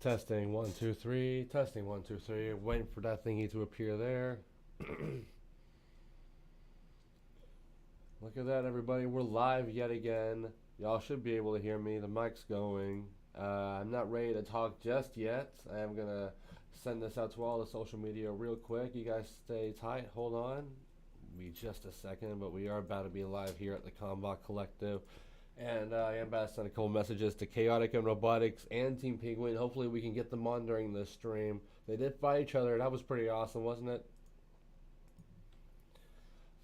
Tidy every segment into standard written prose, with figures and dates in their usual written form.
Testing 1 2 3. Testing 1 2 3. Waiting for that thingy to appear there. Look at that, everybody. We're live yet again. Y'all should be able to hear me. The mic's going. I'm not ready to talk just yet. I am gonna send this out to all the social media real quick. You guys stay tight. Hold on. Be just a second, but we are about to be live here at the Combot Collective. And I am about to send a couple messages to Chaotic and Robotics and Team Penguin. Hopefully we can get them on during this stream. They did fight each other. That was pretty awesome, wasn't it?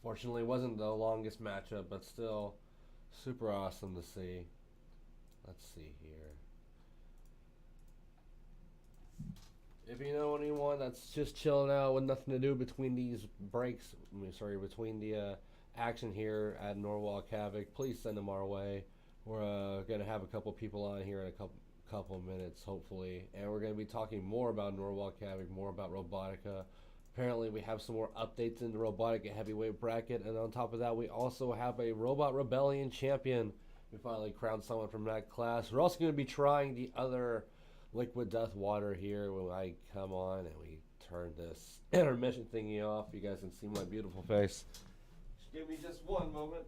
Fortunately, it wasn't the longest matchup, but still super awesome to see. Let's see here. If you know anyone that's just chilling out with nothing to do between these breaks, between the action here at Norwalk Havoc, please send them our way. We're going to have a couple people on here in a couple of minutes, hopefully. And we're going to be talking more about Norwalk Havoc, more about Robotica. Apparently, we have some more updates in the Robotica heavyweight bracket. And on top of that, we also have a Robot Rebellion champion. We finally crowned someone from that class. We're also going to be trying the other Liquid Death Water here when I come on and we turn this intermission thingy off. You guys can see my beautiful face. Just give me just one moment.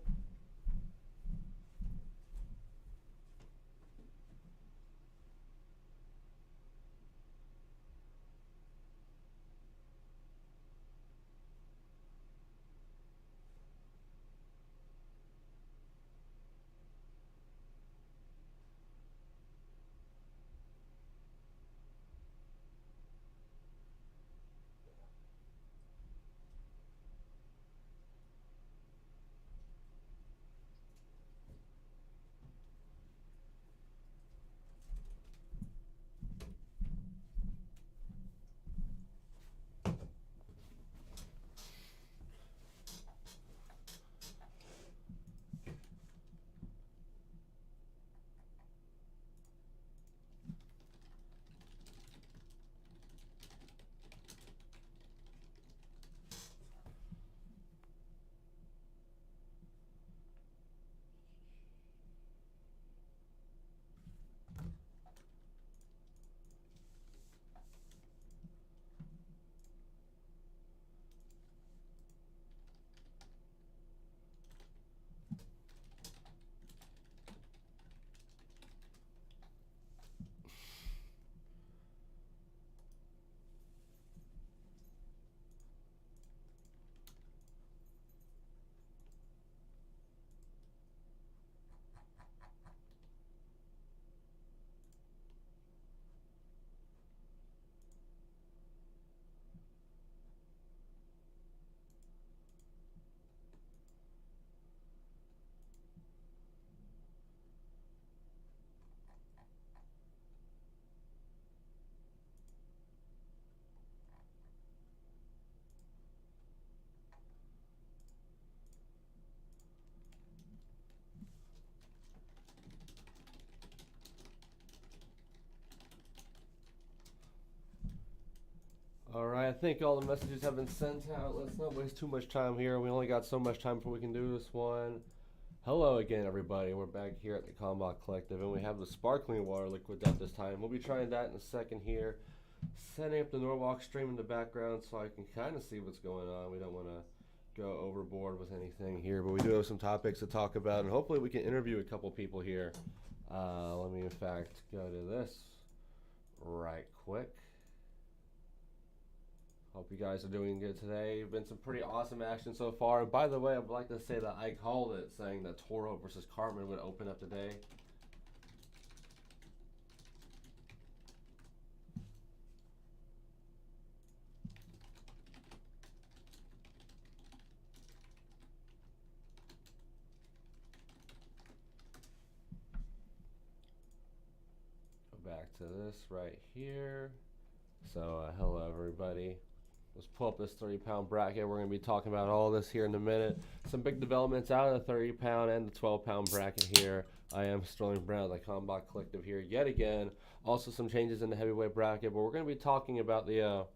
Alright, I think all the messages have been sent out. Let's not waste too much time here. We only got so much time before we can do this one. Hello again, everybody. We're back here at the Combot Collective, and we have the sparkling water Liquid Death this time. We'll be trying that in a second here. Setting up the Norwalk stream in the background so I can kind of see what's going on. We don't want to go overboard with anything here, but we do have some topics to talk about, and hopefully we can interview a couple people here. Let me, in fact, go to this right quick. Hope you guys are doing good today. Been some pretty awesome action so far. And by the way, I'd like to say that I called it, saying that Toro versus Cartman would open up today. Go back to this right here. So, hello everybody. Let's pull up this 30-pound bracket. We're going to be talking about all this here in a minute. Some big developments out of the 30-pound and the 12-pound bracket here. I am Sterling Brown, the Combot Collective here yet again. Also some changes in the heavyweight bracket, but we're going to be talking about the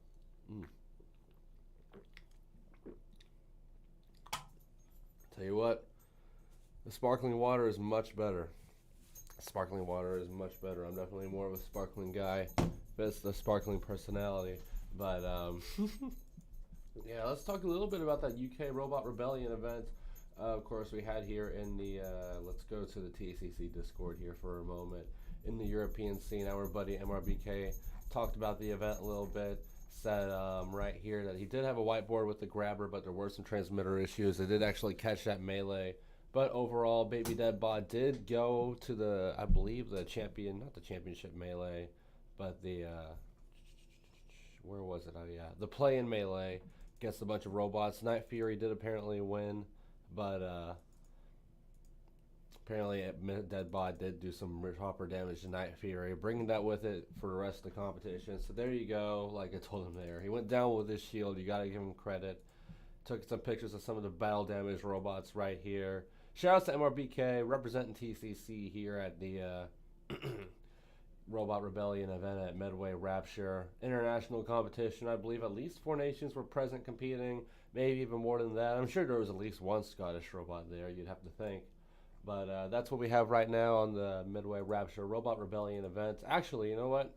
tell you what, the sparkling water is much better. Sparkling water is much better. I'm definitely more of a sparkling guy. That's the sparkling personality. But yeah, let's talk a little bit about that UK Robot Rebellion event. Of course, we had here in the let's go to the TCC Discord here for a moment. In the European scene, our buddy MRBK talked about the event a little bit. Said right here that he did have a whiteboard with the grabber, but there were some transmitter issues. They did actually catch that melee. But overall, Baby Deadbot did go to the, I believe, the champion, not the championship melee, but the, where was it? Oh, yeah, the play-in melee against a bunch of robots. Night Fury did apparently win, but apparently Deadbot did do some proper damage to Night Fury, bringing that with it for the rest of the competition. So there you go, like I told him there. He went down with his shield, you gotta give him credit. Took some pictures of some of the battle damage robots right here. Shout out to MRBK representing TCC here at the Robot Rebellion event at Midway Rapture. International competition, I believe at least 4 nations were present competing, maybe even more than that. I'm sure there was at least one Scottish robot there, you'd have to think. But that's what we have right now on the Midway Rapture Robot Rebellion event. Actually, you know what?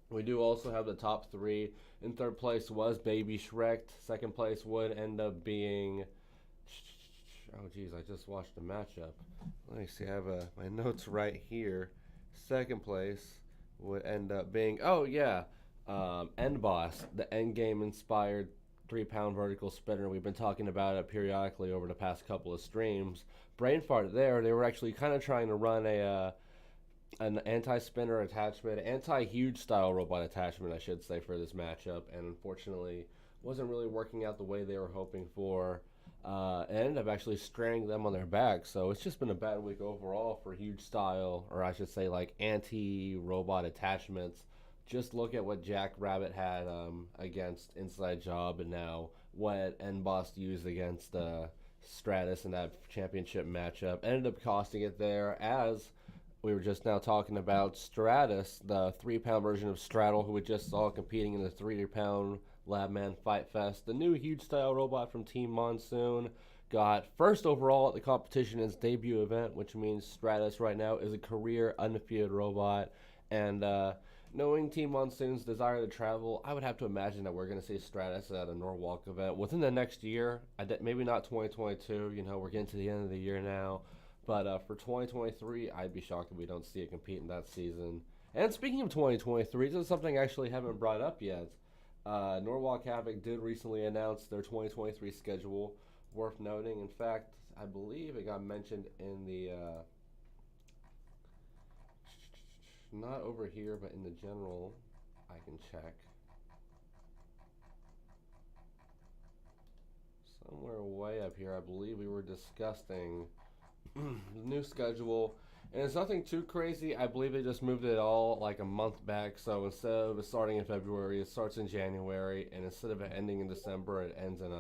We do also have the top 3. In 3rd place was Baby Shrek. 2nd place would end up being... Oh, geez, I just watched the matchup. Let me see, I have my notes right here. 2nd place would end up being... Oh, yeah. End Boss, the endgame inspired 3-pound vertical spinner. We've been talking about it periodically over the past couple of streams. Brain fart there. They were actually kind of trying to run an anti-spinner attachment, anti-huge style robot attachment, I should say, for this matchup, and unfortunately wasn't really working out the way they were hoping for. And ended up actually stranding them on their back, so it's just been a bad week overall for huge style, or I should say like anti-robot attachments. Just look at what Jack Rabbit had against Inside Job, and now what NBoss used against Stratus in that championship matchup. Ended up costing it there, as we were just now talking about Stratus, the 3-pound version of Straddle, who we just saw competing in the 3-pound Labman Fight Fest. The new huge style robot from Team Monsoon got first overall at the competition in its debut event, which means Stratus right now is a career undefeated robot. And knowing Team Monsoon's desire to travel, I would have to imagine that we're going to see Stratus at a Norwalk event within the next year. Maybe not 2022, you know, we're getting to the end of the year now. But for 2023, I'd be shocked if we don't see it compete in that season. And speaking of 2023, this is something I actually haven't brought up yet. Norwalk Havoc did recently announce their 2023 schedule, worth noting. In fact, I believe it got mentioned in the, not over here, but in the general, I can check. Somewhere way up here, I believe we were discussing the new schedule. And it's nothing too crazy. I believe they just moved it all like a month back. So instead of it starting in February, it starts in January. And instead of it ending in December, it ends in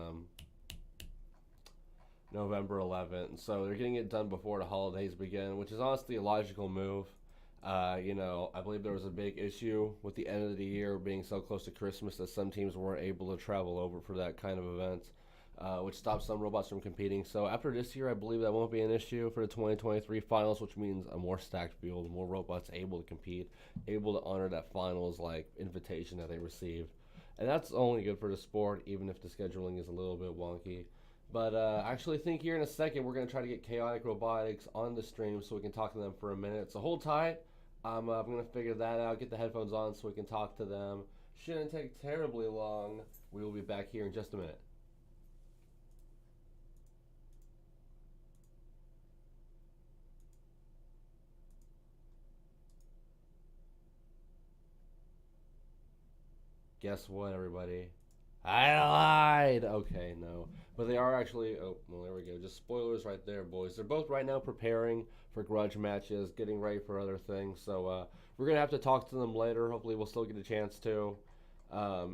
November 11th. So they're getting it done before the holidays begin, which is honestly a logical move. You know, I believe there was a big issue with the end of the year being so close to Christmas that some teams weren't able to travel over for that kind of event. Which stops some robots from competing. So after this year, I believe that won't be an issue for the 2023 finals, which means a more stacked field, more robots able to compete, able to honor that finals like invitation that they received. And that's only good for the sport, even if the scheduling is a little bit wonky. But I actually think here in a second, we're going to try to get Chaotic Robotics on the stream so we can talk to them for a minute. So hold tight. I'm going to figure that out, get the headphones on so we can talk to them. Shouldn't take terribly long. We will be back here in just a minute. Guess what, everybody? I lied! Okay, no. But they are actually... Oh, well, there we go. Just spoilers right there, boys. They're both right now preparing for grudge matches, getting ready for other things. So we're going to have to talk to them later. Hopefully we'll still get a chance to.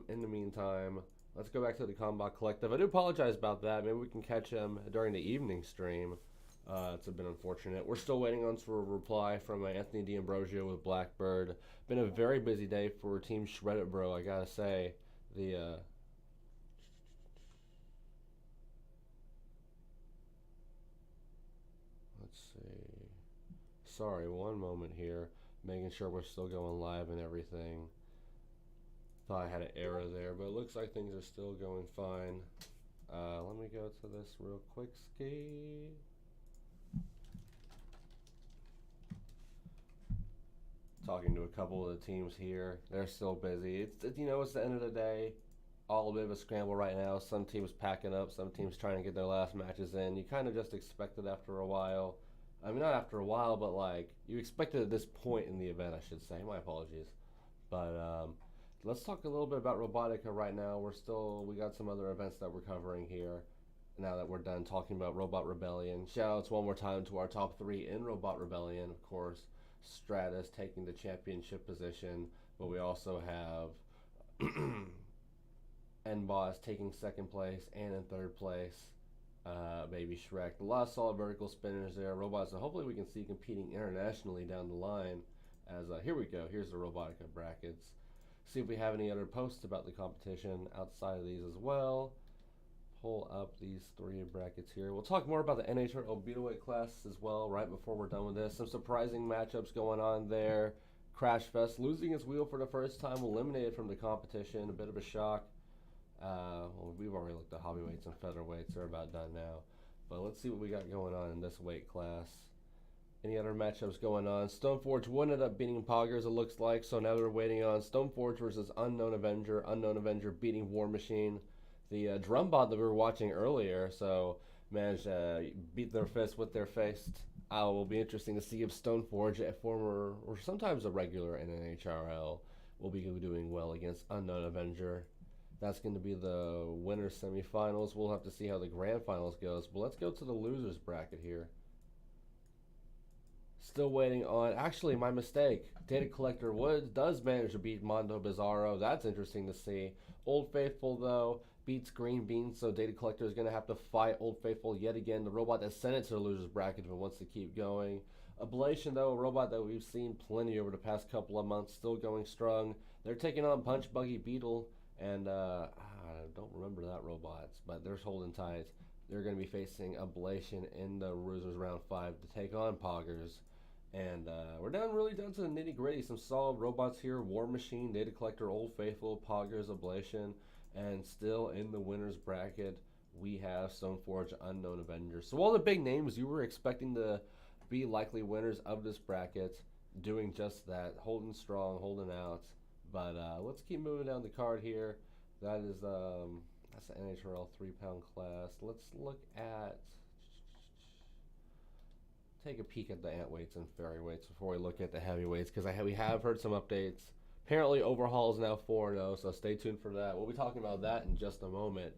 In the meantime, let's go back to the Combot Collective. I do apologize about that. Maybe we can catch them during the evening stream. It's a bit unfortunate. We're still waiting on for a reply from Anthony D'Ambrosio with Blackbird. Been a very busy day for Team Shreddit Bro, I gotta say. The let's see. Sorry, one moment here. Making sure we're still going live and everything. Thought I had an error there, but it looks like things are still going fine. Let me go to this real quick ski. Talking to a couple of the teams here. They're still busy. It's you know, it's the end of the day. All a bit of a scramble right now. Some teams packing up, some teams trying to get their last matches in. You kind of just expect it after a while. I mean, not after a while, but like you expect it at this point in the event, I should say. My apologies. But let's talk a little bit about Robotica right now. We got some other events that we're covering here. Now that we're done talking about Robot Rebellion, shout outs one more time to our top 3 in Robot Rebellion, of course. Stratus taking the championship position, but we also have NBoss taking 2nd place and in 3rd place. Baby Shrek. A lot of solid vertical spinners there. Robots that hopefully we can see competing internationally down the line. As here we go. Here's the Robotica brackets. See if we have any other posts about the competition outside of these as well. Pull up these 3 brackets here. We'll talk more about the NHRL Beetleweight class as well right before we're done with this. Some surprising matchups going on there. Crash Fest losing its wheel for the first time, eliminated from the competition. A bit of a shock. Well, we've already looked at hobbyweights and featherweights. They're about done now. But let's see what we got going on in this weight class. Any other matchups going on? Stoneforge would end up beating Poggers, it looks like. So now they're waiting on Stoneforge versus Unknown Avenger. Unknown Avenger beating War Machine. The drum bot that we were watching earlier, so managed to beat their fist with their fist. It will be interesting to see if Stoneforge, a former or sometimes a regular in NHRL, will be doing well against Unknown Avenger. That's going to be the winner's semifinals. We'll have to see how the grand finals goes. But let's go to the losers bracket here. Still waiting on, actually my mistake. Data Collector does manage to beat Mondo Bizarro. That's interesting to see. Old Faithful though beats Green Beans, so Data Collector is going to have to fight Old Faithful yet again. The robot that sent it to the losers bracket if it wants to keep going. Ablation though, a robot that we've seen plenty over the past couple of months, still going strong. They're taking on Punch Buggy Beetle, and I don't remember that robot, but they're holding tight. They're going to be facing Ablation in the losers round 5 to take on Poggers. And we're really down to the nitty gritty. Some solid robots here. War Machine, Data Collector, Old Faithful, Poggers, Ablation. And still in the winner's bracket, we have Stoneforge, Unknown Avenger. So all the big names you were expecting to be likely winners of this bracket, doing just that. Holding strong, holding out. But let's keep moving down the card here. That is that's the NHRL 3-pound class. Let's look at... take a peek at the ant weights and fairy weights before we look at the heavyweights, because we have heard some updates. Apparently Overhaul is now 4-0, so stay tuned for that. We'll be talking about that in just a moment.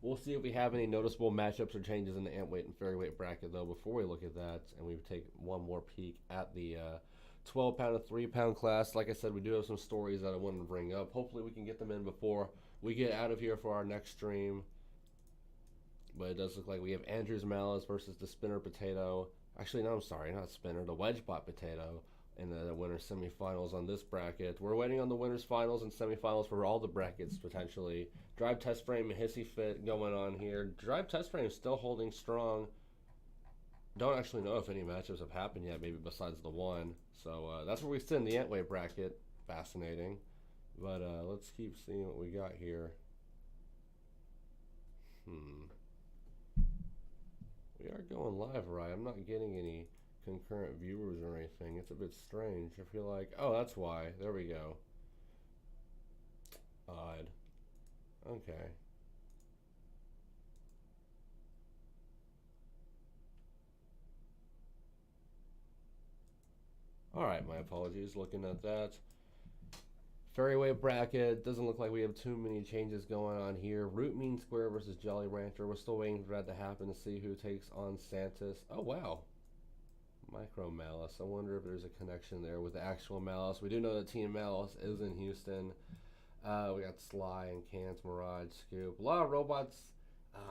We'll see if we have any noticeable matchups or changes in the ant weight and fairy weight bracket though before we look at that, and we take one more peek at the 12-pound and 3-pound class. Like I said, we do have some stories that I wanted to bring up. Hopefully we can get them in before we get out of here for our next stream. But it does look like we have Andrew's Malice versus the Spinner Potato. Actually, no, I'm sorry, not Spinner, the Wedgebot Potato in the winner's semifinals on this bracket. We're waiting on the winner's finals and semifinals for all the brackets, potentially. Drive Test Frame and Hissy Fit going on here. Drive Test Frame is still holding strong. Don't actually know if any matchups have happened yet, maybe besides the one. So that's where we sit in the Antway bracket. Fascinating. But let's keep seeing what we got here. We are going live, right? I'm not getting any concurrent viewers or anything. It's a bit strange. I feel like, oh, that's why. There we go. Odd. Okay. Alright, my apologies. Looking at that. Fairway bracket. Doesn't look like we have too many changes going on here. Root Mean Square versus Jolly Rancher. We're still waiting for that to happen to see who takes on Santis. Oh, wow. Micro Malice. I wonder if there's a connection there with the actual Malice. We do know that Team Malice is in Houston. We got Sly and Cans, Mirage, Scoop. A lot of robots.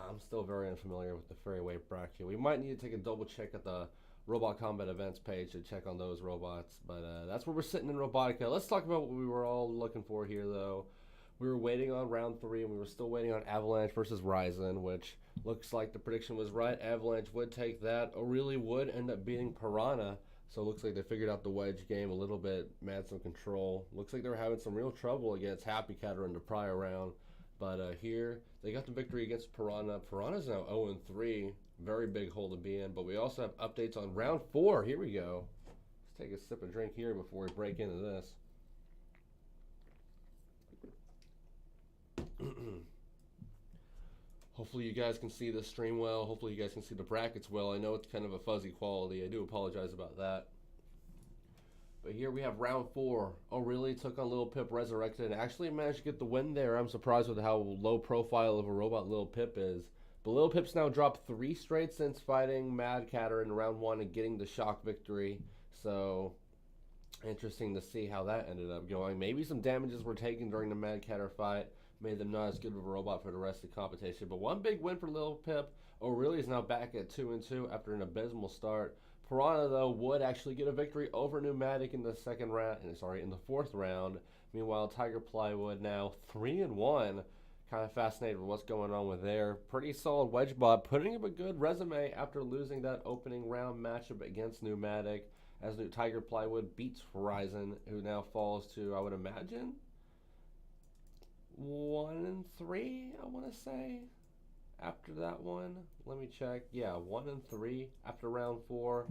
I'm still very unfamiliar with the Fairway bracket. We might need to take a double check at the Robot Combat Events page to check on those robots. But that's where we're sitting in Robotica. Let's talk about what we were all looking for here, though. We were waiting on round 3, and we were still waiting on Avalanche versus Ryzen, which looks like the prediction was right. Avalanche would take that. O'Reilly would end up beating Piranha. So it looks like they figured out the wedge game a little bit, had some control. Looks like they were having some real trouble against Happy Catter in the prior round. But here, they got the victory against Piranha. Piranha's now 0-3. Very big hole to be in. But we also have updates on round 4. Here we go. Let's take a sip of drink here before we break into this. Hopefully you guys can see the stream well. Hopefully you guys can see the brackets well. I know it's kind of a fuzzy quality. I do apologize about that. But here we have round 4. Oh, really? Took on Lil Pip Resurrected and actually managed to get the win there. I'm surprised with how low profile of a robot Lil Pip is. But Lil Pip's now dropped 3 straight since fighting Mad Catter in round 1 and getting the shock victory. So, interesting to see how that ended up going. Maybe some damages were taken during the Mad Catter fight. Made them not as good of a robot for the rest of the competition. But one big win for Lil Pip. O'Reilly is now back at 2-2 after an abysmal start. Piranha, though, would actually get a victory over Pneumatic in the in the 4th round. Meanwhile, Tiger Plywood now 3-1. Kind of fascinated with what's going on with there. Pretty solid wedge bot, putting up a good resume after losing that opening round matchup against Pneumatic. As Tiger Plywood beats Horizon, who now falls to, I would imagine, 1-3, I want to say. After that one, let me check. Yeah, 1-3 after round 4.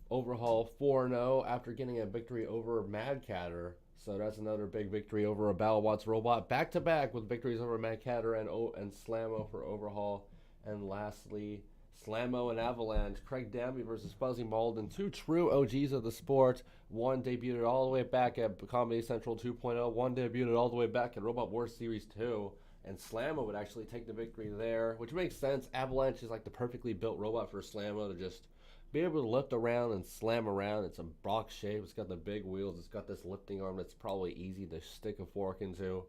Overhaul 4-0 after getting a victory over Mad Catter. So that's another big victory over a BattleBots robot. Back to back with victories over Mad Catter and Slammo for Overhaul. And lastly, Slammo and Avalanche. Craig Danby versus Fuzzy Malden. 2 true OGs of the sport. One debuted all the way back at Comedy Central 2.0. One debuted all the way back at Robot Wars Series 2. And Slammo would actually take the victory there, which makes sense. Avalanche is like the perfectly built robot for Slammo to just be able to lift around and slam around. It's a box shape. It's got the big wheels. It's got this lifting arm that's probably easy to stick a fork into.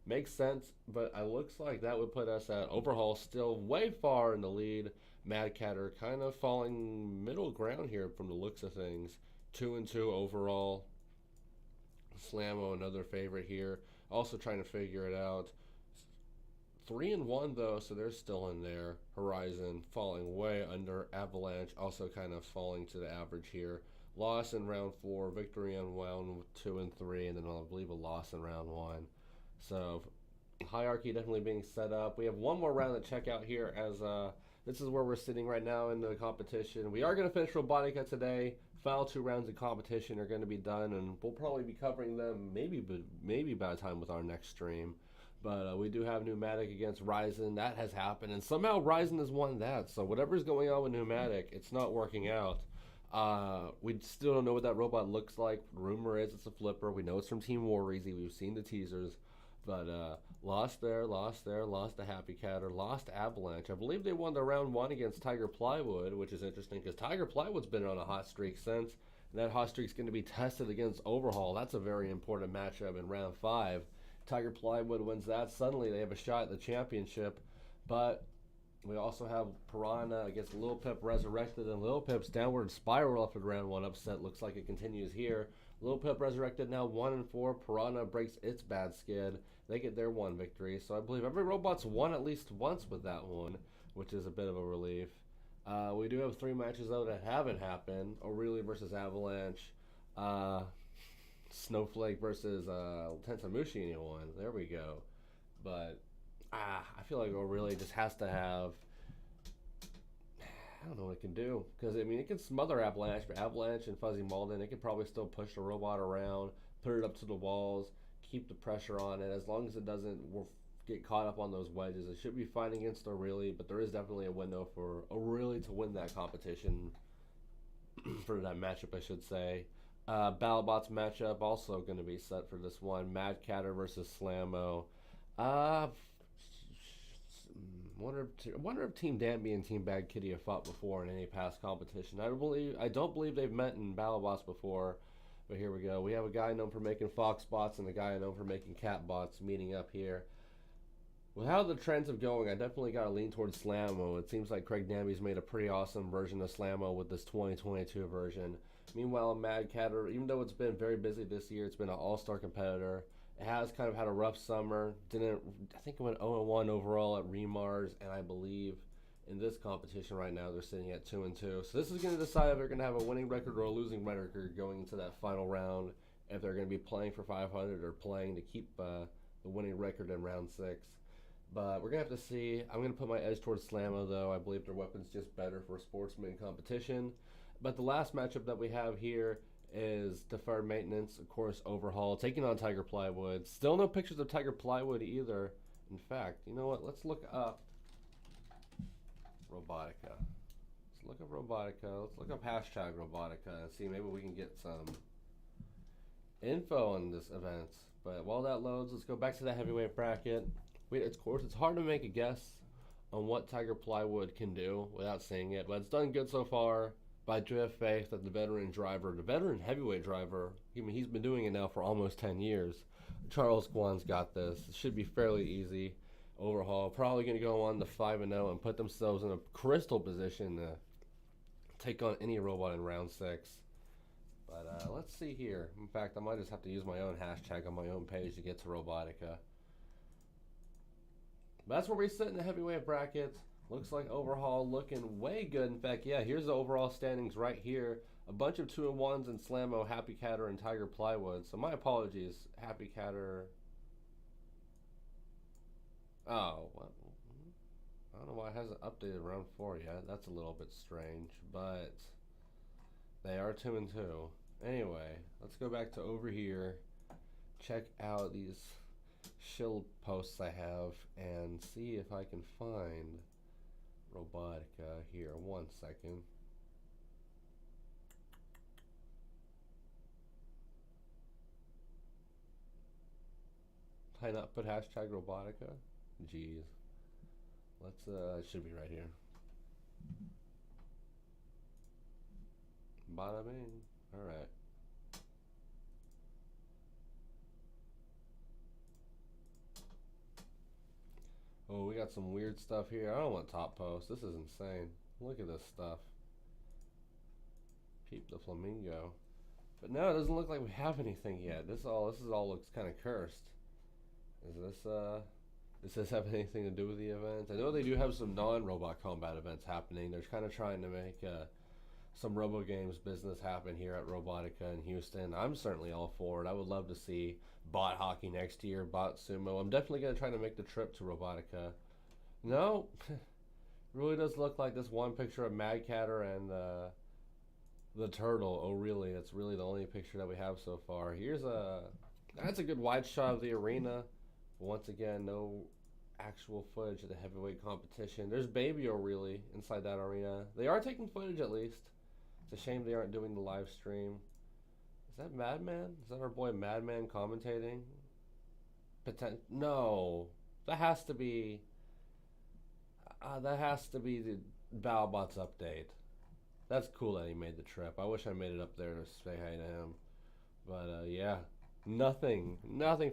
Makes sense, but it looks like that would put us at Overhaul still way far in the lead. Mad Catter kind of falling middle ground here from the looks of things. 2-2 overall. Slammo, another favorite here. Also trying to figure it out. 3-1 though, so they're still in there. Horizon falling way under. Avalanche also kind of falling to the average here. Loss in round 4, victory in round 2 and 3, and then I believe a loss in round 1. So hierarchy definitely being set up. We have one more round to check out here as this is where we're sitting right now in the competition. We are going to finish Robotica today. Final 2 rounds of competition are going to be done, and we'll probably be covering them maybe by the time with our next stream. But we do have Pneumatic against Ryzen. That has happened. And somehow Ryzen has won that. So whatever's going on with Pneumatic, it's not working out. We still don't know what that robot looks like. Rumor is it's a flipper. We know it's from Team War Easy. We've seen the teasers. But lost there, lost to Happy Catter, lost to Avalanche. I believe they won the round 1 against Tiger Plywood, which is interesting because Tiger Plywood's been on a hot streak since. And that hot streak's going to be tested against Overhaul. That's a very important matchup in round 5. Tiger Plywood wins that. Suddenly they have a shot at the championship. But we also have Piranha against Lil Pip Resurrected, and Lil Pip's downward spiral after the round 1 upset looks like it continues here. Lil Pip Resurrected now 1-4. Piranha breaks its bad skid. They get their 1 victory. So I believe every robot's won at least once with that one, which is a bit of a relief. We do have 3 matches though that haven't happened. O'Reilly versus Avalanche. Snowflake versus Tensamushi one. There we go. But I feel like O'Reilly just has to have. I don't know what it can do, because I mean it can smother Avalanche, but Avalanche and Fuzzy Malden, it could probably still push the robot around, put it up to the walls, keep the pressure on it. As long as it doesn't get caught up on those wedges, it should be fine against O'Reilly. But there is definitely a window for O'Reilly to win that competition for that matchup, I should say. BattleBots matchup also going to be set for this one. Mad Catter versus Slammo. Wonder if Team Danby and Team Bad Kitty have fought before in any past competition. I don't believe they've met in BattleBots before. But here we go. We have a guy known for making fox bots and a guy known for making cat bots meeting up here. With how the trends are going, I definitely got to lean towards Slammo. It seems like Craig Danby's made a pretty awesome version of Slammo with this 2022 version. Meanwhile, Mad Catter, even though it's been very busy this year, it's been an all-star competitor. It has kind of had a rough summer. I think it went 0-1 overall at Remars, and I believe in this competition right now. They're sitting at 2-2. So this is going to decide if they're going to have a winning record or a losing record going into that final round. If they're going to be playing for 500 or playing to keep the winning record in round 6. But we're going to have to see. I'm going to put my edge towards Slammo, though. I believe their weapon's just better for sportsman competition. But the last matchup that we have here is Deferred Maintenance, of course, Overhaul, taking on Tiger Plywood. Still no pictures of Tiger Plywood either. In fact, you know what? Let's look up Robotica. Let's look up Robotica. Let's look up hashtag Robotica and see maybe we can get some info on this event. But while that loads, let's go back to the heavyweight bracket. Of course, it's hard to make a guess on what Tiger Plywood can do without seeing it, but it's done good so far. But I do have faith that the veteran heavyweight driver, he's been doing it now for almost 10 years. Charles Guan's got this. It should be fairly easy. Overhaul, probably going to go on to 5-0 and put themselves in a crystal position to take on any robot in round 6. But let's see here. In fact, I might just have to use my own hashtag on my own page to get to Robotica. But that's where we sit in the heavyweight bracket. Looks like Overhaul looking way good. In fact, yeah, here's the overall standings right here. A bunch of 2-1s in Slammo, Happy Catter, and Tiger Plywood. So my apologies, Happy Catter. Oh, what? I don't know why it hasn't updated round 4 yet. That's a little bit strange, but they are 2-2. Anyway, let's go back to over here. Check out these shield posts I have and see if I can find Robotica here. 1 second. Did I not put hashtag Robotica? Jeez. Let's it should be right here. Bada bing. Alright. Oh, we got some weird stuff here. I don't want top post. This is insane. Look at this stuff. Peep the flamingo. But no, it doesn't look like we have anything yet. This all looks kind of cursed. Is this does this have anything to do with the event? I know they do have some non-robot combat events happening. They're kind of trying to make some Robo Games business happen here at Robotica in Houston. I'm certainly all for it. I would love to see bot hockey next year, bot sumo. I'm definitely going to try to make the trip to Robotica. No, really does look like this one picture of Mad Catter and the turtle. Oh, really? That's really the only picture that we have so far. That's a good wide shot of the arena. Once again, no actual footage of the heavyweight competition. There's Baby O'Reilly inside that arena. They are taking footage at least. It's a shame they aren't doing the live stream. Is that Madman? Is that our boy Madman commentating? No. That has to be the Balbots update. That's cool that he made the trip. I wish I made it up there to say hi to him. But yeah. Nothing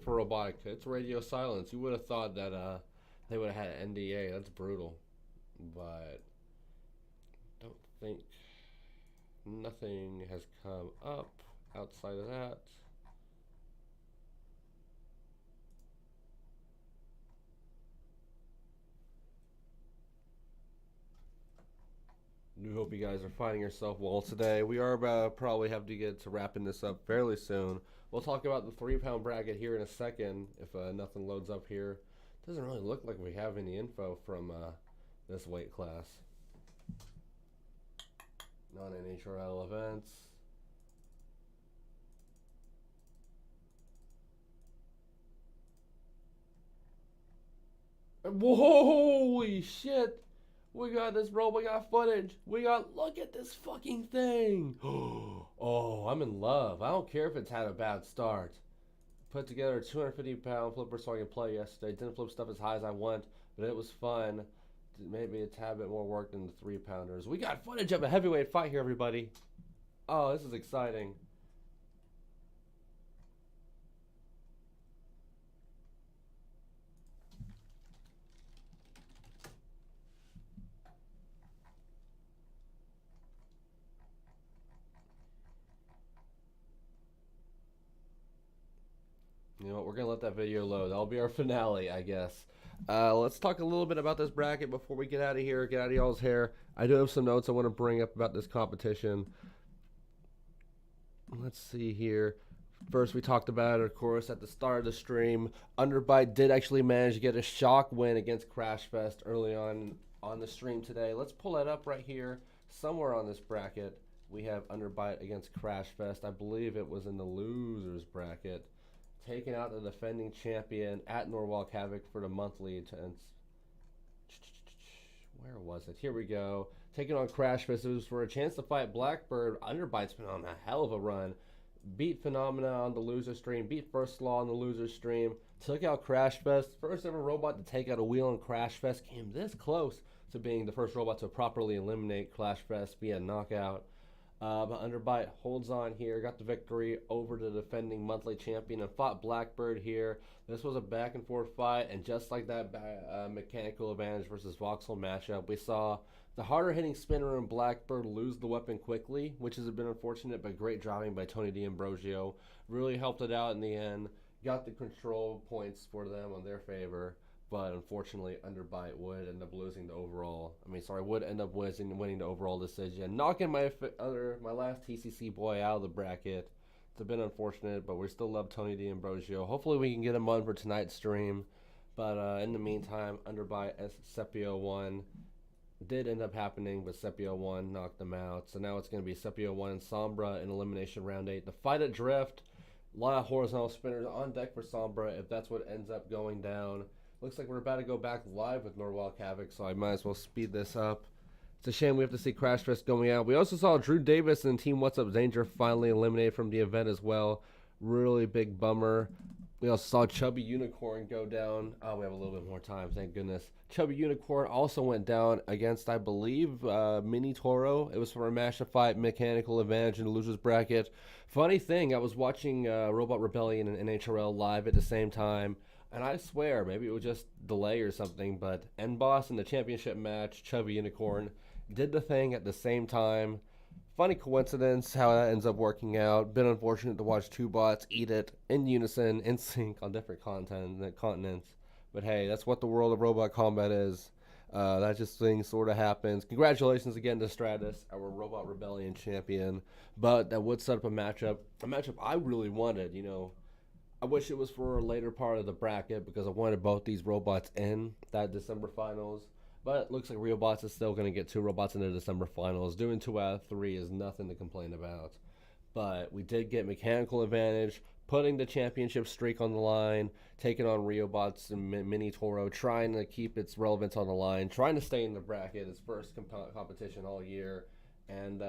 for Robotica. It's radio silence. You would have thought that they would have had an NDA. That's brutal. But don't think nothing has come up outside of that. Do hope you guys are finding yourself well today. We are probably have to get to wrapping this up fairly soon. We'll talk about the 3-pound bracket here in a second if nothing loads up here. Doesn't really look like we have any info from this weight class. Non-NHRL events. Whoa, holy shit! We got this, bro. We got footage. Look at this fucking thing. Oh, I'm in love. I don't care if it's had a bad start. Put together a 250-pound flipper so I could play yesterday. Didn't flip stuff as high as I want, but it was fun. Maybe a tad bit more work than the 3-pounders. We got footage of a heavyweight fight here, everybody. Oh, this is exciting. You know what, we're going to let that video load. That'll be our finale, I guess. Let's talk a little bit about this bracket before we get out of here, get out of y'all's hair. I do have some notes I want to bring up about this competition. Let's see here. First, we talked about it, of course, at the start of the stream. Underbite did actually manage to get a shock win against Crashfest early on the stream today. Let's pull that up right here. Somewhere on this bracket, we have Underbite against Crashfest. I believe it was in the losers bracket. Taking out the defending champion at Norwalk Havoc for the monthly intense. Where was it? Here we go. Taking on Crashfest. It was for a chance to fight Blackbird. Underbite's been on a hell of a run. Beat Phenomena on the loser stream. Beat First Law on the loser stream. Took out Crashfest. First ever robot to take out a wheel on Crashfest. Came this close to being the first robot to properly eliminate Crashfest via knockout. But Underbite holds on here, got the victory over the defending monthly champion and fought Blackbird here. This was a back and forth fight, and just like that mechanical advantage versus voxel matchup, we saw the harder hitting spinner in Blackbird lose the weapon quickly, which has been unfortunate, but great driving by Tony D'Ambrosio. Really helped it out in the end, got the control points for them on their favor. But unfortunately, Underbite would end up losing the overall. Would end up winning the overall decision, knocking my last TCC boy out of the bracket. It's a bit unfortunate, but we still love Tony D'Ambrosio. Hopefully, we can get him on for tonight's stream. But in the meantime, Underbite as Sepio won. Did end up happening, but Sepio 1 knocked them out. So now it's going to be Sepio 1 and Sombra in elimination round 8. The fight at Drift, a lot of horizontal spinners on deck for Sombra if that's what ends up going down. Looks like we're about to go back live with Norwalk Havoc, so I might as well speed this up. It's a shame we have to see Crashfest going out. We also saw Drew Davis and Team What's Up Danger finally eliminated from the event as well. Really big bummer. We also saw Chubby Unicorn go down. Oh, we have a little bit more time, thank goodness. Chubby Unicorn also went down against, I believe, Mini Toro. It was for a matchup fight, mechanical advantage in the losers bracket. Funny thing, I was watching Robot Rebellion and NHRL live at the same time. And I swear, maybe it was just delay or something, but N-Boss in the championship match, Chubby Unicorn, did the thing at the same time. Funny coincidence how that ends up working out. Been unfortunate to watch two bots eat it in unison, in sync on different continents. But hey, that's what the world of robot combat is. That just thing sort of happens. Congratulations again to Stratus, our Robot Rebellion champion. But that would set up a matchup I really wanted, you know. I wish it was for a later part of the bracket because I wanted both these robots in that December finals. But it looks like Robots is still going to get two robots in the December finals. Doing 2 out of 3 is nothing to complain about. But we did get mechanical advantage, putting the championship streak on the line, taking on Robots and Mini Toro, trying to keep its relevance on the line, trying to stay in the bracket, its first competition all year. And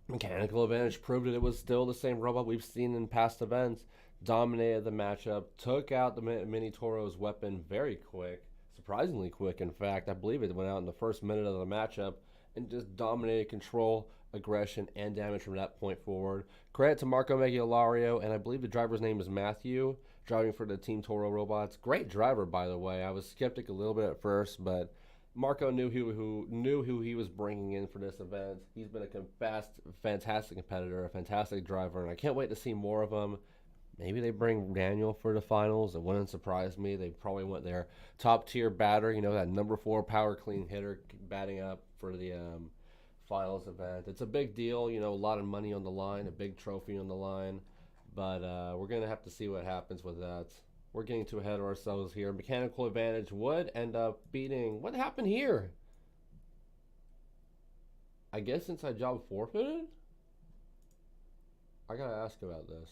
mechanical advantage proved that it was still the same robot we've seen in past events. Dominated the matchup, took out the Mini Toro's weapon very quick. Surprisingly quick, in fact. I believe it went out in the first minute of the matchup and just dominated control, aggression, and damage from that point forward. Credit to Marco Megalario, and I believe the driver's name is Matthew, driving for the Team Toro Robots. Great driver, by the way. I was skeptic a little bit at first, but Marco knew who he was bringing in for this event. He's been a fantastic competitor, a fantastic driver, and I can't wait to see more of him. Maybe they bring Daniel for the finals. It wouldn't surprise me. They probably want their top-tier batter, you know, that number 4 power clean hitter batting up for the finals event. It's a big deal, you know, a lot of money on the line, a big trophy on the line. But we're going to have to see what happens with that. We're getting too ahead of ourselves here. Mechanical advantage would end up beating... What happened here? I guess inside job forfeited? I got to ask about this.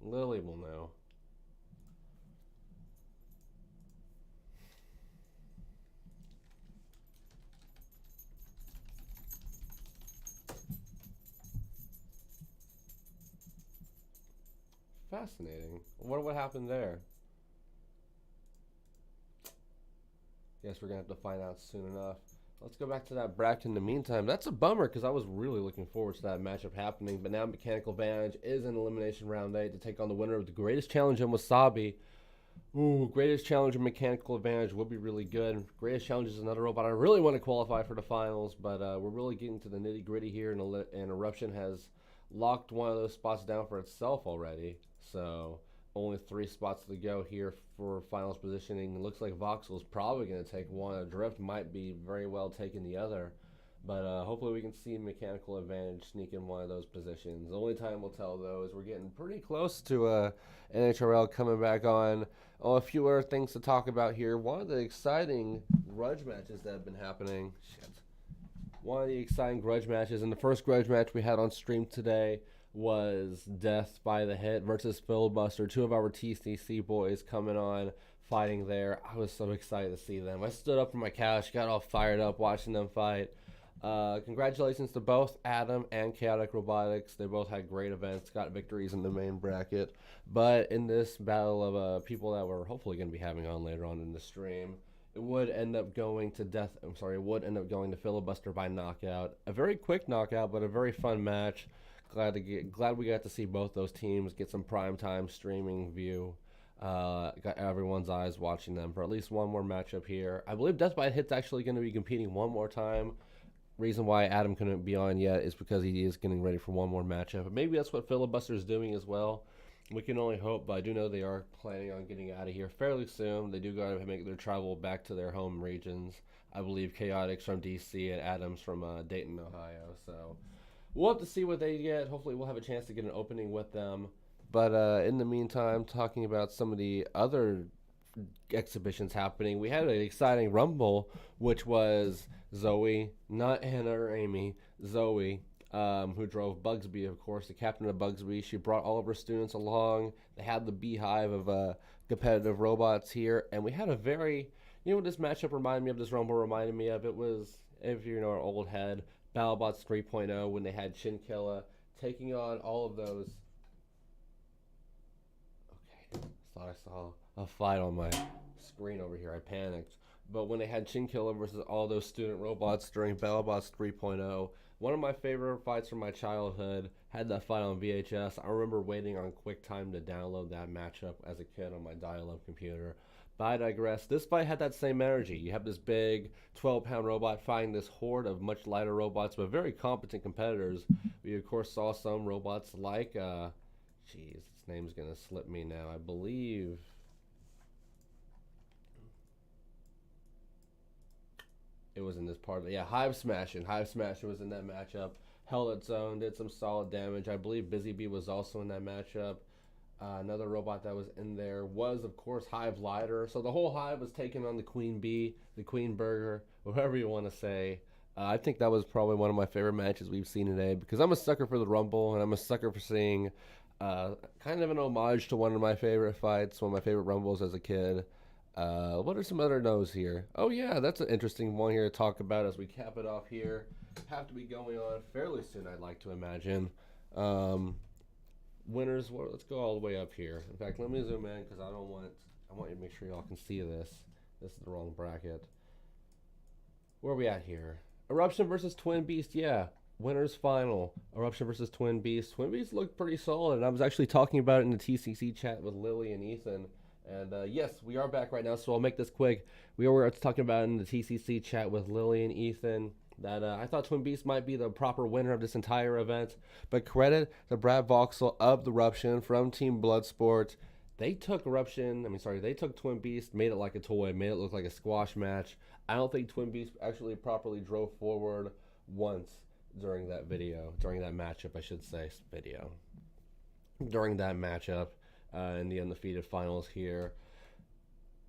Lily will know. Fascinating. What happened there? Guess we're going to have to find out soon enough. Let's go back to that bracket in the meantime. That's a bummer because I was really looking forward to that matchup happening. But now Mechanical Advantage is in elimination round 8 to take on the winner of the Greatest Challenge in Wasabi. Ooh, Greatest Challenge and Mechanical Advantage would be really good. Greatest Challenge is another robot I really want to qualify for the finals. But we're really getting to the nitty gritty here. And Eruption has locked one of those spots down for itself already. So only 3 spots to go here for finals positioning. It looks like Voxel's probably going to take one. Adrift might be very well taking the other. But hopefully we can see Mechanical Advantage sneak in one of those positions. The only time will tell, though, is we're getting pretty close to NHRL coming back on. Oh, a few other things to talk about here. One of the exciting grudge matches that have been happening. One of the exciting grudge matches, and the first grudge match we had on stream today was Death by the Hit versus Fillibuster. 2 of our TCC boys coming on, fighting there. I was so excited to see them. I stood up from my couch, got all fired up watching them fight. Congratulations to both Adam and Chaotic Robotics. They both had great events, got victories in the main bracket. But in this battle of people that we're hopefully going to be having on later on in the stream, it would end up going to it would end up going to Fillibuster by knockout. A very quick knockout, but a very fun match. Glad we got to see both those teams get some primetime streaming view. Got everyone's eyes watching them for at least one more matchup here. I believe Death by Hit's actually going to be competing one more time. Reason why Adam couldn't be on yet is because he is getting ready for one more matchup. But maybe that's what Fillibuster is doing as well. We can only hope, but I do know they are planning on getting out of here fairly soon. They do got to make their travel back to their home regions. I believe Chaotix from DC and Adams from Dayton, Ohio. So we'll have to see what they get. Hopefully we'll have a chance to get an opening with them. But in the meantime, talking about some of the other exhibitions happening, we had an exciting Rumble, which was Zoe, not Hannah or Amy, Zoe, who drove Bugsby, of course, the captain of Bugsby. She brought all of her students along. They had the beehive of competitive robots here, and we had a very, this matchup reminded me of, this Rumble reminded me of, it was, if you know our old head, BattleBots 3.0, when they had Chinkilla taking on all of those. Okay, thought I saw a fight on my screen over here. I panicked. But when they had Chinkilla versus all those student robots during BattleBots 3.0, one of my favorite fights from my childhood, had that fight on VHS. I remember waiting on QuickTime to download that matchup as a kid on my dial-up computer. But I digress. This fight had that same energy. You have this big 12-pound robot fighting this horde of much lighter robots, but very competent competitors. We, of course, saw some robots like, its name's going to slip me now. I believe it was in this part. Hive Smashin'. Hive Smashin' was in that matchup. Held its own, did some solid damage. I believe Busy Bee was also in that matchup. Another robot that was in there was, of course, Hive Lighter. So the whole Hive was taking on the Queen Bee, the Queen Burger, whatever you want to say. I think that was probably one of my favorite matches we've seen today, because I'm a sucker for the Rumble, and I'm a sucker for seeing kind of an homage to one of my favorite fights, one of my favorite Rumbles as a kid. What are some other no's here? Oh yeah, that's an interesting one here to talk about as we cap it off here. Have to be going on fairly soon, I'd like to imagine. Winners, let's go all the way up here. In fact, let me zoom in because I want you to make sure y'all can see this. This is the wrong bracket. Where are we at here? Eruption versus Twin Beast, yeah. Winners final. Eruption versus Twin Beast. Twin Beast looked pretty solid, and I was actually talking about it in the TCC chat with Lily and Ethan. And yes, we are back right now, so I'll make this quick. We were talking about in the TCC chat with Lily and Ethan that I thought Twin Beast might be the proper winner of this entire event. But credit to Brad Voxel of the Eruption from Team Bloodsport. They took they took Twin Beast, made it like a toy, made it look like a squash match. I don't think Twin Beast actually properly drove forward once during that matchup, I should say, during that matchup. In the undefeated finals here.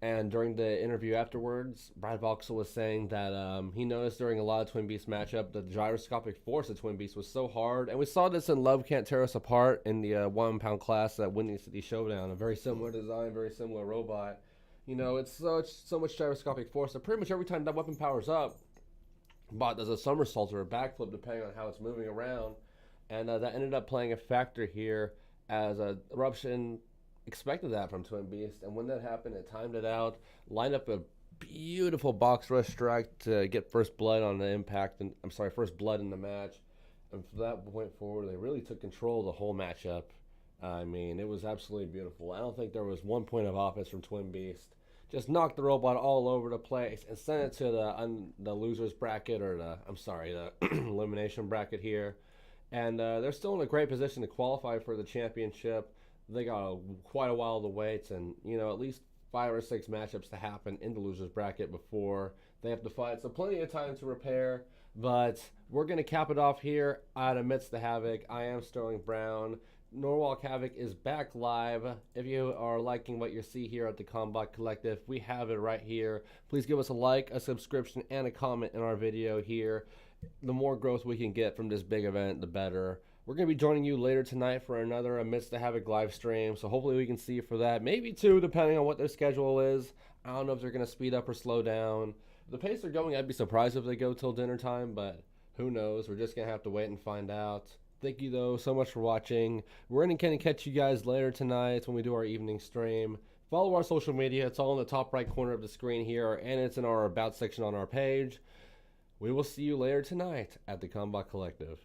And during the interview afterwards, Brad Voxel was saying that he noticed during a lot of Twin Beast matchup that the gyroscopic force of Twin Beast was so hard. And we saw this in Love Can't Tear Us Apart in the 1 pound class at Windy City Showdown. A very similar design, very similar robot. It's so much gyroscopic force that pretty much every time that weapon powers up, bot does a somersault or a backflip depending on how it's moving around. And that ended up playing a factor here as Eruption expected that from Twin Beast, and when that happened, it timed it out, lined up a beautiful box rush strike to get first blood on the impact, first blood in the match, and from that point forward, they really took control of the whole matchup. I mean, it was absolutely beautiful. I don't think there was one point of offense from Twin Beast. Just knocked the robot all over the place and sent it to the losers bracket, or the elimination bracket here, and they're still in a great position to qualify for the championship. they got quite a while to wait, and at least 5 or 6 matchups to happen in the losers bracket before they have to fight. So plenty of time to prepare. But we're gonna cap it off here at Amidst the Havoc. I am Sterling Brown. Norwalk Havoc is back live. If you are liking what you see here at the Combot Collective, we have it right here. Please give us a like, a subscription, and a comment in our video here. The more growth we can get from this big event, the better. We're going to be joining you later tonight for another Amidst the Havoc live stream, so hopefully we can see you for that. Maybe 2, depending on what their schedule is. I don't know if they're going to speed up or slow down. The pace they're going, I'd be surprised if they go till dinner time, but who knows? We're just going to have to wait and find out. Thank you, though, so much for watching. We're going to catch you guys later tonight when we do our evening stream. Follow our social media. It's all in the top right corner of the screen here, and it's in our About section on our page. We will see you later tonight at the Combot Collective.